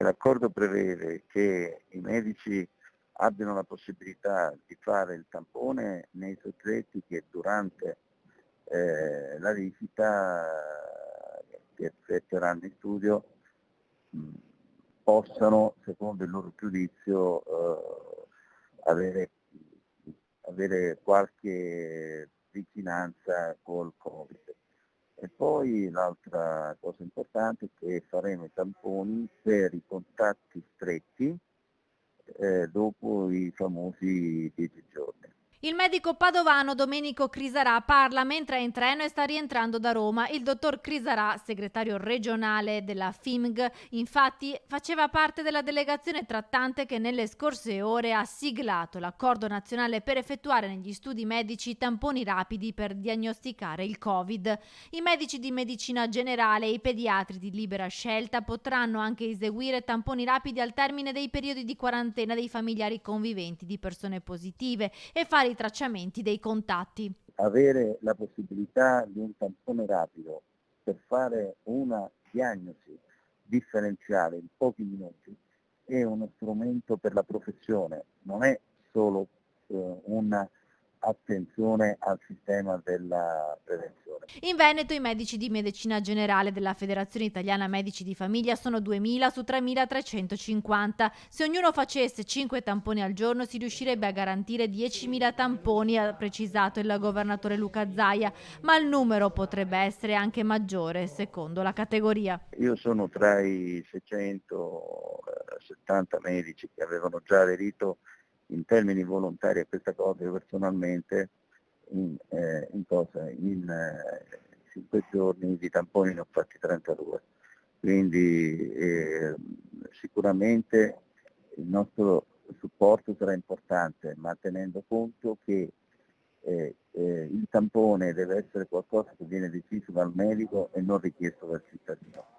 L'accordo prevede che i medici abbiano la possibilità di fare il tampone nei soggetti che durante la visita che effettueranno in studio mh, possano, secondo il loro giudizio, avere, avere qualche vicinanza col Covid. E poi l'altra cosa importante è che faremo i tamponi per i contatti stretti dopo i famosi 10 giorni. Il medico padovano Domenico Crisarà parla mentre è in treno e sta rientrando da Roma. Il dottor Crisarà, segretario regionale della FIMG, infatti faceva parte della delegazione trattante che nelle scorse ore ha siglato l'accordo nazionale per effettuare negli studi medici tamponi rapidi per diagnosticare il Covid. I medici di medicina generale e i pediatri di libera scelta potranno anche eseguire tamponi rapidi al termine dei periodi di quarantena dei familiari conviventi di persone positive e fare i tracciamenti dei contatti. Avere la possibilità di un tampone rapido per fare una diagnosi differenziale in pochi minuti è uno strumento per la professione, non è solo un'attenzione al sistema della prevenzione. In Veneto i medici di medicina generale della Federazione Italiana Medici di Famiglia sono 2000 su 3350. Se ognuno facesse 5 tamponi al giorno si riuscirebbe a garantire 10.000 tamponi, ha precisato il governatore Luca Zaia, ma il numero potrebbe essere anche maggiore secondo la categoria. Io sono tra i 670 medici che avevano già aderito in termini volontari a questa cosa. Io personalmente in 5 giorni di tamponi ne ho fatti 32, quindi sicuramente il nostro supporto sarà importante, ma tenendo conto che il tampone deve essere qualcosa che viene deciso dal medico e non richiesto dal cittadino.